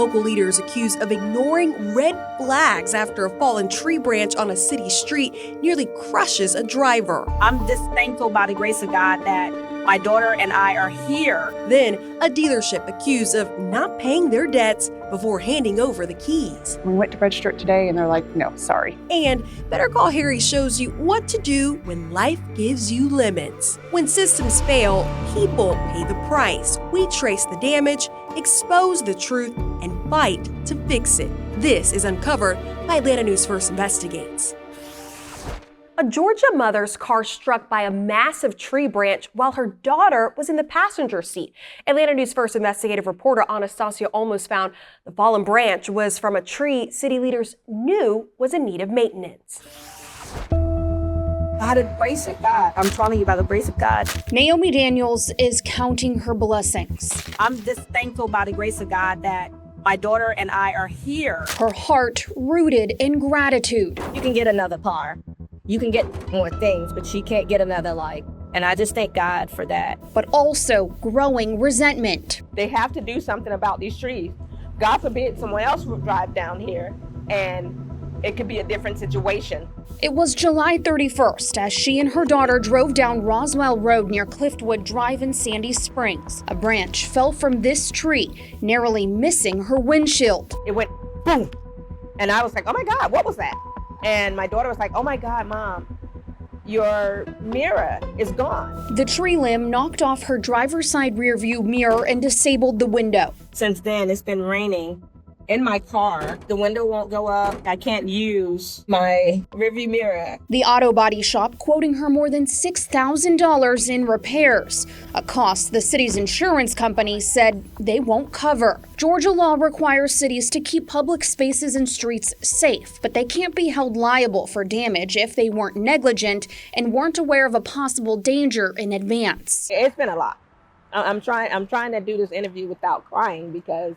Local leaders accused of ignoring red flags after a fallen tree branch on a city street nearly crushes a driver. I'm just thankful by the grace of God that my daughter and I are here. Then, a dealership accused of not paying their debts before handing over the keys. We went to register it today and they're like, no, sorry. And Better Call Harry shows you what to do when life gives you lemons. When systems fail, people pay the price. We trace the damage, expose the truth, and fight to fix it. This is Uncovered by Atlanta News First Investigates. A Georgia mother's car struck by a massive tree branch while her daughter was in the passenger seat. Atlanta News First investigative reporter Anastasia Olmos found the fallen branch was from a tree city leaders knew was in need of maintenance. By the grace of God. I'm telling you, by the grace of God. Naomi Daniels is counting her blessings. I'm just thankful by the grace of God that my daughter and I are here. Her heart rooted in gratitude. You can get another car. You can get more things, but she can't get another life. And I just thank God for that. But also growing resentment. They have to do something about these trees. God forbid someone else would drive down here and it could be a different situation. It was July 31st as she and her daughter drove down Roswell Road near Cliftwood Drive in Sandy Springs. A branch fell from this tree, narrowly missing her windshield. It went boom. And I was like, oh my God, what was that? And my daughter was like, oh my God, Mom, your mirror is gone. The tree limb knocked off her driver's side rear view mirror and disabled the window. Since then, it's been raining in my car. The window won't go up. I can't use my rearview mirror. The auto body shop quoting her more than $6,000 in repairs, a cost the city's insurance company said they won't cover. Georgia law requires cities to keep public spaces and streets safe, but they can't be held liable for damage if they weren't negligent and weren't aware of a possible danger in advance. It's been a lot. I'm trying to do this interview without crying because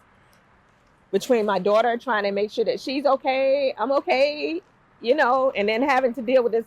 between my daughter trying to make sure that she's okay, I'm okay, and then having to deal with this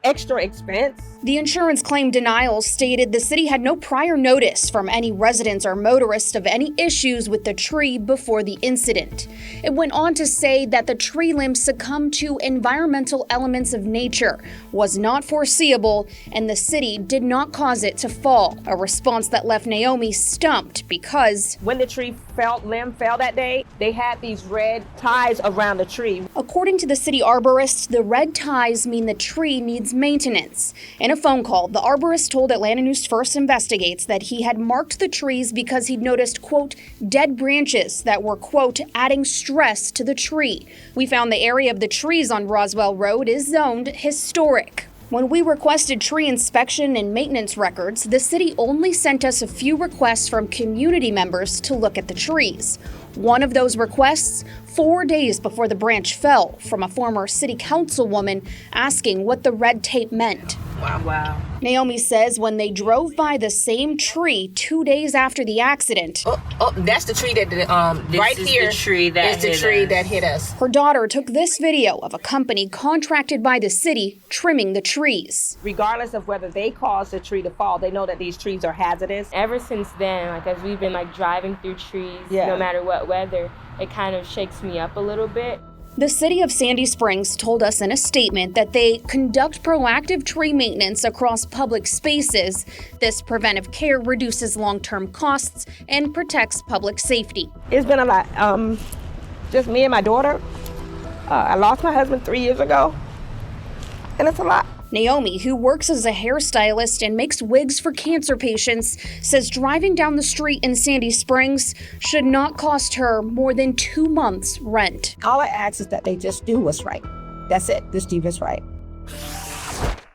extra expense. The insurance claim denial stated the city had no prior notice from any residents or motorists of any issues with the tree before the incident. It went on to say that the tree limb succumbed to environmental elements of nature, was not foreseeable, and the city did not cause it to fall, a response that left Naomi stumped because when the limb fell that day, they had these red ties around the tree. According to the city arborist, the red ties mean the tree needs maintenance. In a phone call, the arborist told Atlanta News First Investigates that he had marked the trees because he'd noticed, quote, dead branches that were, quote, adding stress to the tree. We found the area of the trees on Roswell Road is zoned historic. When we requested tree inspection and maintenance records, the city only sent us a few requests from community members to look at the trees. One of those requests, 4 days before the branch fell, from a former city councilwoman asking what the red tape meant. Wow. Naomi says when they drove by the same tree 2 days after the accident, Oh, that's the tree that right here. The tree that is the tree that hit us. her daughter took this video of a company contracted by the city trimming the trees. Regardless of whether they caused the tree to fall, they know that these trees are hazardous. Ever since then, as we've been driving through trees, no matter what weather, it kind of shakes me up a little bit. The city of Sandy Springs told us in a statement that they conduct proactive tree maintenance across public spaces. This preventive care reduces long-term costs and protects public safety. It's been a lot. Just me and my daughter. I lost my husband 3 years ago, and it's a lot. Naomi, who works as a hairstylist and makes wigs for cancer patients, says driving down the street in Sandy Springs should not cost her more than 2 months' rent. All I ask is that they just do what's right. That's it. Just do what's right.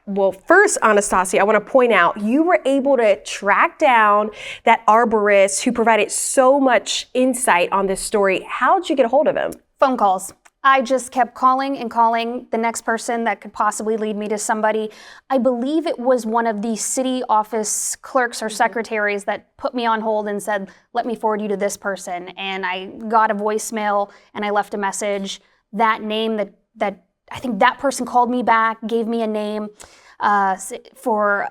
Well, first, Anastasia, I want to point out you were able to track down that arborist who provided so much insight on this story. How'd you get a hold of him? Phone calls. I just kept calling and calling the next person that could possibly lead me to somebody. I believe it was one of the city office clerks or secretaries that put me on hold and said, let me forward you to this person. And I got a voicemail and I left a message. That name that I think that person called me back, gave me a name for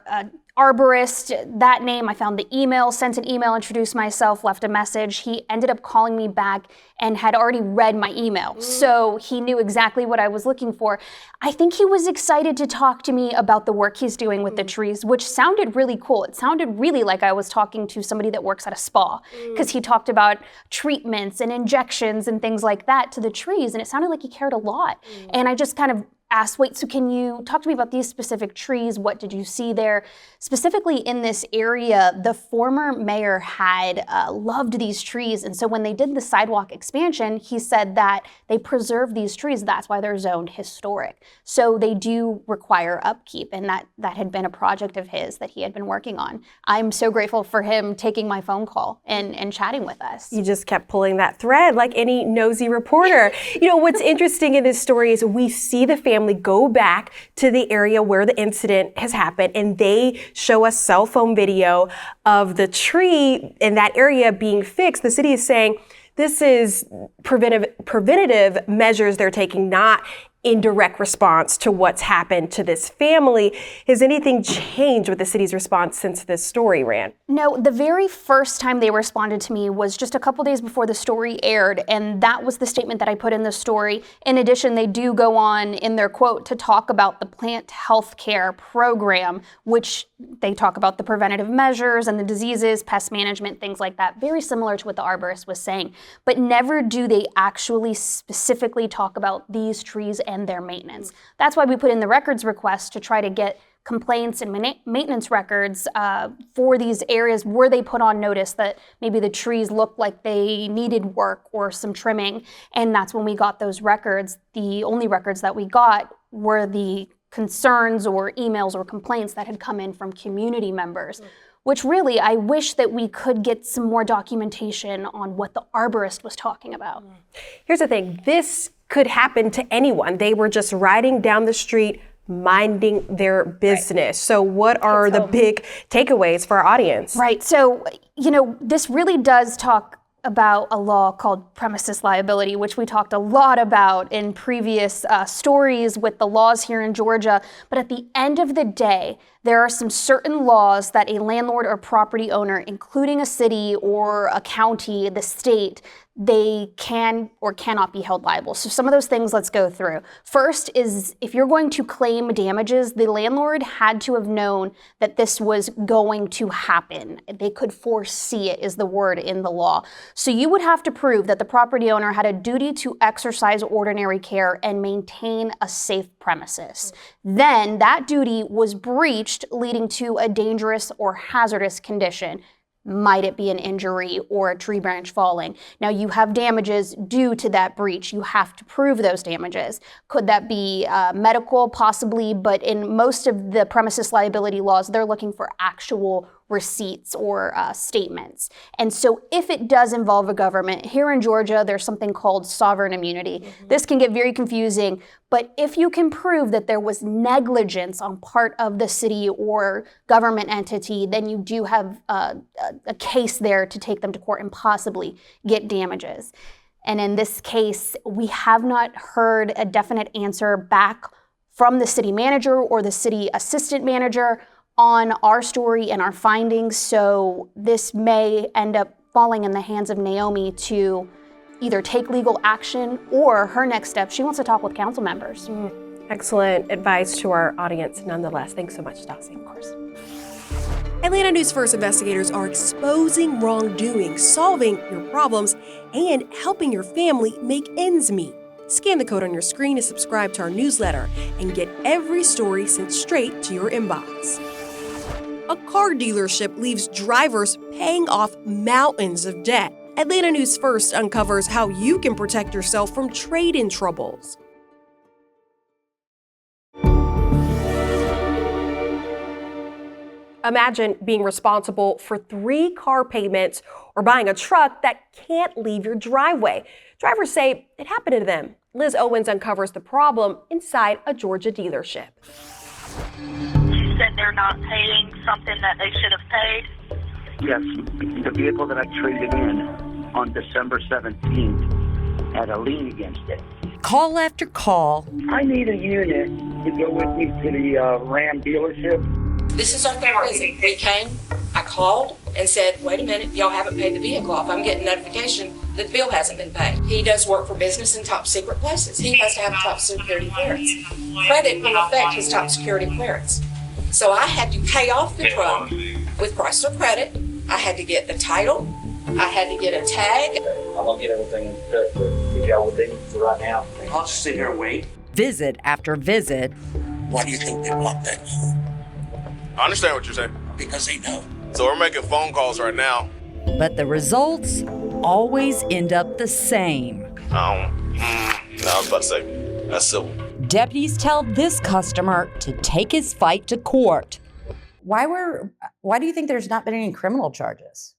arborist, that name, I found the email, sent an email, introduced myself, left a message. He ended up calling me back and had already read my email. So he knew exactly what I was looking for. I think he was excited to talk to me about the work he's doing with the trees, which sounded really cool. It sounded really like I was talking to somebody that works at a spa, because he talked about treatments and injections and things like that to the trees, and it sounded like he cared a lot. And I just kind of asked, wait, so can you talk to me about these specific trees? What did you see there? Specifically in this area, the former mayor had loved these trees. And so when they did the sidewalk expansion, he said that they preserve these trees. That's why they're zoned historic. So they do require upkeep. And that had been a project of his that he had been working on. I'm so grateful for him taking my phone call and chatting with us. You just kept pulling that thread like any nosy reporter. You know, what's interesting in this story is we see the family go back to the area where the incident has happened, and they show us cell phone video of the tree in that area being fixed. The city is saying this is preventative measures they're taking, not in direct response to what's happened to this family. Has anything changed with the city's response since this story ran? No, the very first time they responded to me was just a couple days before the story aired, and that was the statement that I put in the story. In addition, they do go on in their quote to talk about the plant health care program, which they talk about the preventative measures and the diseases, pest management, things like that, very similar to what the arborist was saying. But never do they actually specifically talk about these trees and their maintenance. That's why we put in the records request to try to get complaints and maintenance records for these areas where they put on notice that maybe the trees looked like they needed work or some trimming. And that's when we got those records. The only records that we got were the concerns or emails or complaints that had come in from community members, which really, I wish that we could get some more documentation on what the arborist was talking about. Here's the thing, this could happen to anyone. They were just riding down the street, minding their business. Right. So what are the big takeaways for our audience? Right, so, you know, this really does talk about a law called premises liability, which we talked a lot about in previous stories with the laws here in Georgia. But at the end of the day, there are some certain laws that a landlord or property owner, including a city or a county, the state, they can or cannot be held liable. So some of those things let's go through. First is if you're going to claim damages, the landlord had to have known that this was going to happen. They could foresee it is the word in the law. So you would have to prove that the property owner had a duty to exercise ordinary care and maintain a safe premises. Then that duty was breached, leading to a dangerous or hazardous condition. Might it be an injury or a tree branch falling? Now you have damages due to that breach. You have to prove those damages. Could that be medical? Possibly, but in most of the premises liability laws, they're looking for actual receipts or statements. And so if it does involve a government, here in Georgia, there's something called sovereign immunity. This can get very confusing, but if you can prove that there was negligence on part of the city or government entity, then you do have a case there to take them to court and possibly get damages. And in this case, we have not heard a definite answer back from the city manager or the city assistant manager on our story and our findings, so this may end up falling in the hands of Naomi to either take legal action or her next step, she wants to talk with council members. Excellent advice to our audience nonetheless. Thanks so much, Stassi. Of course. Atlanta News First investigators are exposing wrongdoing, solving your problems, and helping your family make ends meet. Scan the code on your screen to subscribe to our newsletter and get every story sent straight to your inbox. A car dealership leaves drivers paying off mountains of debt. Atlanta News First uncovers how you can protect yourself from trade-in troubles. Imagine being responsible for 3 car payments or buying a truck that can't leave your driveway. Drivers say it happened to them. Liz Owens uncovers the problem inside a Georgia dealership. Said they're not paying something that they should have paid? Yes, the vehicle that I traded in on December 17th had a lien against it. Call after call. I need a unit to go with me to the Ram dealership. This is our third visit. We came, I called and said, wait a minute, y'all haven't paid the vehicle off. I'm getting notification that the bill hasn't been paid. He does work for business in top secret places. He has to have top security clearance. Credit will affect his top security clearance. So I had to pay off the truck with Chrysler Credit. I had to get the title. I had to get a tag. I'm gonna get everything if y'all would think for right now. I'll just sit here and wait. Visit after visit. Why do you think they want that? I understand what you're saying. Because they know. So we're making phone calls right now. But the results always end up the same. No, I was about to say, that's civil. Deputies tell this customer to take his fight to court. Why do you think there's not been any criminal charges?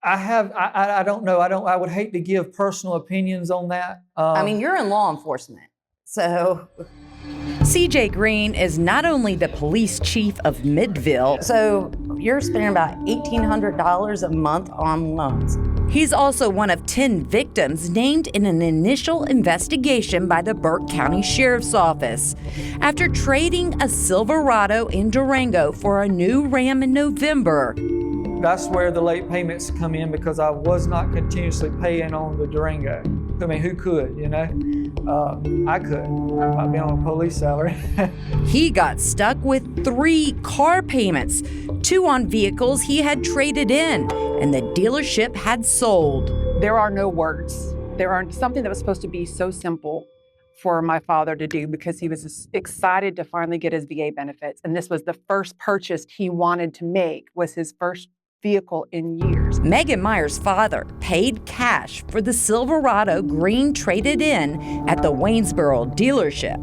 I don't know. I would hate to give personal opinions on that. I mean, you're in law enforcement, so. CJ Green is not only the police chief of Midville, so you're spending about $1,800 a month on loans. He's also one of 10 victims named in an initial investigation by the Burke County Sheriff's Office. After trading a Silverado in Durango for a new Ram in November, that's where the late payments come in, because I was not continuously paying on the Durango. I mean, who could, you know? I could. I've been on a police salary. He got stuck with 3 car payments, 2 on vehicles he had traded in and the dealership had sold. There are no words. There aren't something that was supposed to be so simple for my father to do, because he was excited to finally get his VA benefits. And this was the first purchase he wanted to make, was his first vehicle in years. Megan Meyer's father paid cash for the Silverado Green traded in at the Waynesboro dealership.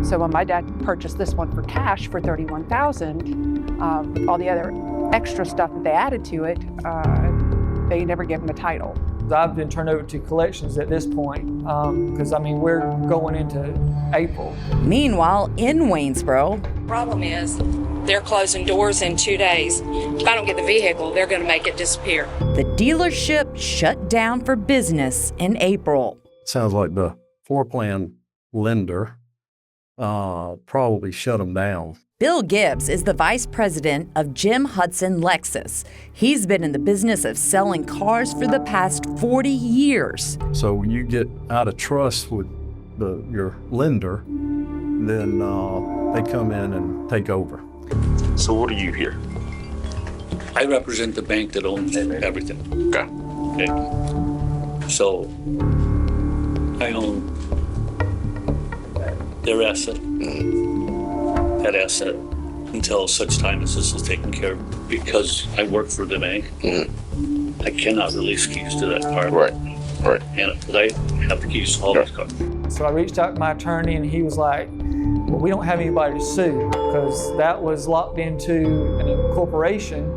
So when my dad purchased this one for cash for $31,000, with all the other extra stuff that they added to it, they never gave him a title. I've been turned over to collections at this point, because I mean, we're going into April. Meanwhile, in Waynesboro, Problem is, they're closing doors in 2 days. If I don't get the vehicle, they're going to make it disappear. the dealership shut down for business in April. Sounds like the floor plan lender probably shut them down. Bill Gibbs is the vice president of Jim Hudson Lexus. He's been in the business of selling cars for the past 40 years. So when you get out of trust with your lender, then they come in and take over. So what are you here? I represent the bank that owns everything. Okay. So I own their asset, that asset, until such time as this is taken care of. Because I work for the bank, I cannot release keys to that car. Right. But I have the keys to all these cars. So I reached out to my attorney and he was like, well, we don't have anybody to sue because that was locked into an incorporation.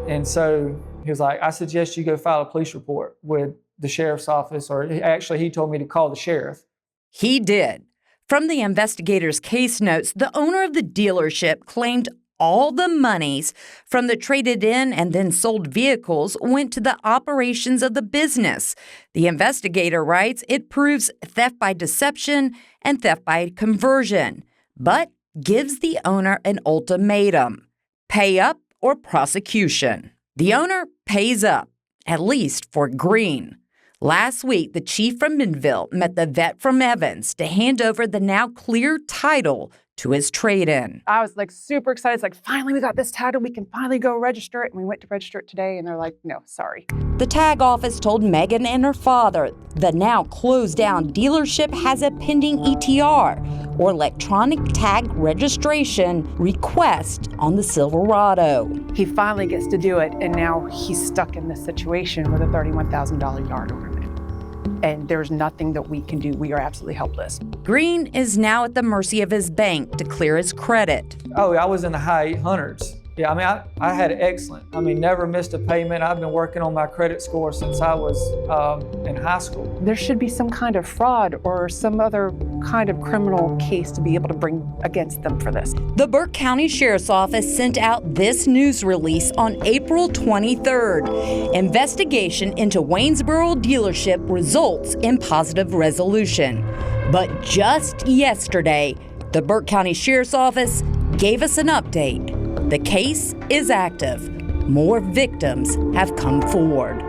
And so he was like, I suggest you go file a police report with the sheriff's office, or he told me to call the sheriff. He did. From the investigator's case notes, the owner of the dealership claimed all the monies from the traded in and then sold vehicles went to the operations of the business. The investigator writes it proves theft by deception and theft by conversion, but gives the owner an ultimatum: pay up or prosecution. The owner pays up, at least for Green. Last week, the chief from Midville met the vet from Evans to hand over the now clear title to his trade-in. I was like super excited. It's like, finally, we got this title. We can finally go register it. And we went to register it today, and they're like, no, sorry. The tag office told Megan and her father the now closed-down dealership has a pending ETR, or electronic tag registration, request on the Silverado. He finally gets to do it, and now he's stuck in this situation with a $31,000 yard ornament. And there's nothing that we can do. We are absolutely helpless. Green is now at the mercy of his bank to clear his credit. Oh, I was in the high 800s. Yeah, I mean, I had it excellent. I mean, never missed a payment. I've been working on my credit score since I was in high school. There should be some kind of fraud or some other kind of criminal case to be able to bring against them for this. The Burke County Sheriff's Office sent out this news release on April 23rd. Investigation into Waynesboro dealership results in positive resolution. But just yesterday, the Burke County Sheriff's Office gave us an update. The case is active. More victims have come forward.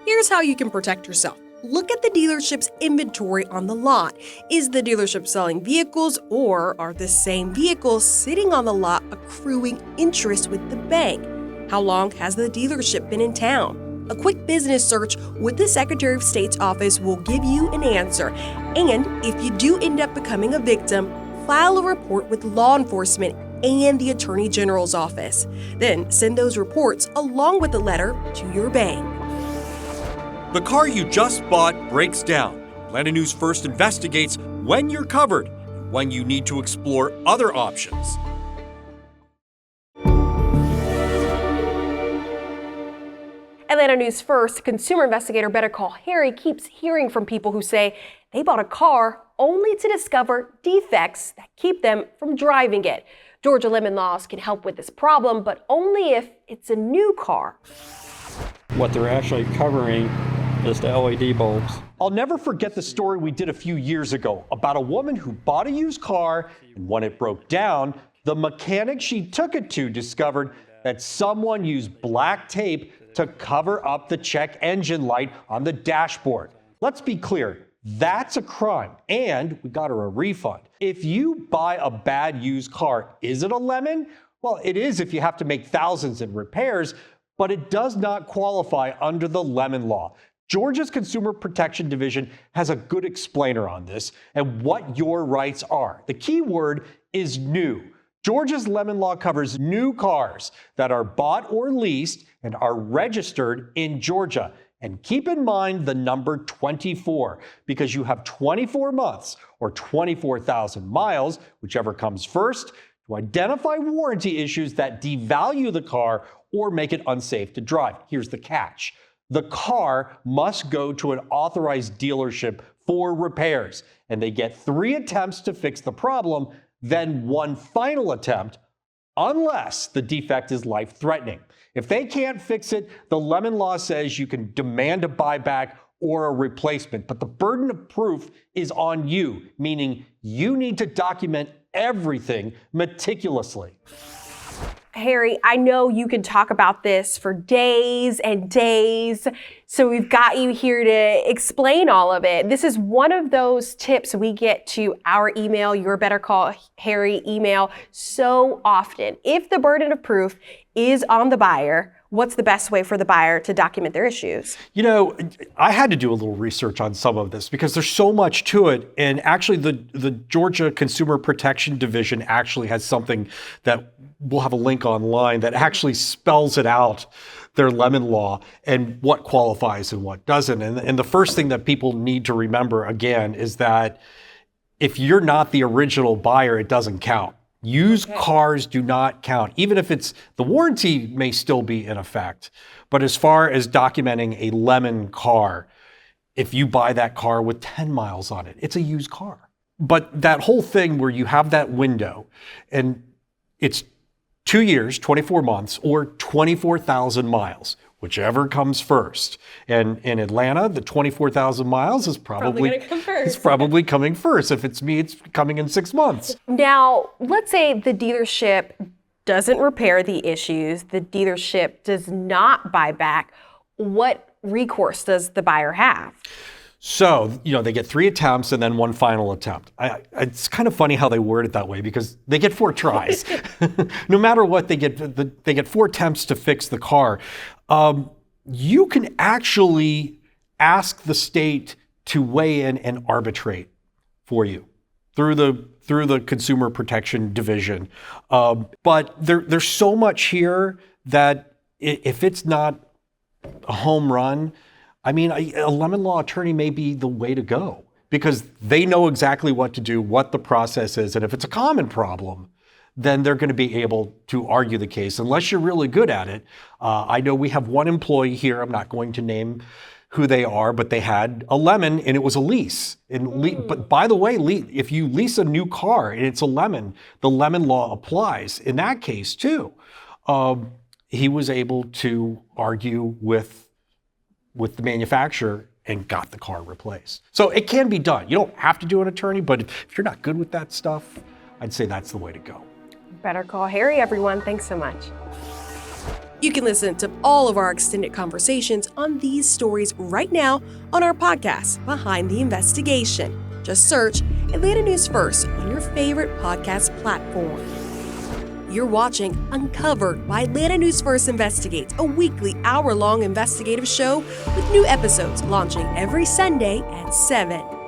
Here's how you can protect yourself. Look at the dealership's inventory on the lot. Is the dealership selling vehicles, or are the same vehicles sitting on the lot accruing interest with the bank? How long has the dealership been in town? A quick business search with the Secretary of State's office will give you an answer. And if you do end up becoming a victim, file a report with law enforcement and the Attorney General's office. Then send those reports along with a letter to your bank. The car you just bought breaks down. Atlanta News First investigates when you're covered and when you need to explore other options. Atlanta News First consumer investigator Better Call Harry keeps hearing from people who say they bought a car only to discover defects that keep them from driving it. Georgia lemon laws can help with this problem, but only if it's a new car. What they're actually covering is the LED bulbs. I'll never forget the story we did a few years ago about a woman who bought a used car, and when it broke down, the mechanic she took it to discovered that someone used black tape to cover up the check engine light on the dashboard. Let's be clear, that's a crime, and we got her a refund. If you buy a bad used car, is it a lemon? Well, it is if you have to make thousands in repairs, but it does not qualify under the lemon law. Georgia's Consumer Protection Division has a good explainer on this and what your rights are. The key word is new. Georgia's lemon law covers new cars that are bought or leased and are registered in Georgia. And keep in mind the number 24, because you have 24 months or 24,000 miles, whichever comes first, to identify warranty issues that devalue the car or make it unsafe to drive. Here's the catch. The car must go to an authorized dealership for repairs, and they get 3 attempts to fix the problem, then 1 final attempt, unless the defect is life-threatening. If they can't fix it, the lemon law says you can demand a buyback or a replacement, but the burden of proof is on you, meaning you need to document everything meticulously. Harry, I know you can talk about this for days and days, so we've got you here to explain all of it. This is one of those tips we get to our email, your Better Call Harry email, so often. If the burden of proof is on the buyer, what's the best way for the buyer to document their issues? You know, I had to do a little research on some of this because there's so much to it. And actually, the Georgia Consumer Protection Division actually has something that we'll have a link online that actually spells it out, their lemon law, and what qualifies and what doesn't. And the first thing that people need to remember, again, is that if you're not the original buyer, it doesn't count. Used cars do not count, even if the warranty may still be in effect. But as far as documenting a lemon car, if you buy that car with 10 miles on it, it's a used car. But that whole thing where you have that window and it's 2 years, 24 months, or 24,000 miles, whichever comes first. And in Atlanta, the 24,000 miles is probably gonna come first. It's probably coming first. If it's me, it's coming in 6 months. Now, let's say the dealership doesn't repair the issues, the dealership does not buy back. What recourse does the buyer have? So, they get 3 attempts and then 1 final attempt. It's kind of funny how they word it that way because they get 4 tries. No matter what, they get 4 attempts to fix the car. You can actually ask the state to weigh in and arbitrate for you through the Consumer Protection Division. But there's so much here that if it's not a home run, I mean, a lemon law attorney may be the way to go because they know exactly what to do, what the process is. And if it's a common problem, then they're going to be able to argue the case unless you're really good at it. I know we have one employee here. I'm not going to name who they are, but they had a lemon and it was a lease. But by the way, if you lease a new car and it's a lemon, the lemon law applies in that case too. He was able to argue with the manufacturer and got the car replaced. So it can be done. You don't have to do an attorney, but if you're not good with that stuff, I'd say that's the way to go. Better call Harry, everyone. Thanks so much. You can listen to all of our extended conversations on these stories right now on our podcast, Behind the Investigation. Just search Atlanta News First on your favorite podcast platform. You're watching Uncovered by Atlanta News First Investigates, a weekly hour-long investigative show with new episodes launching every Sunday at 7.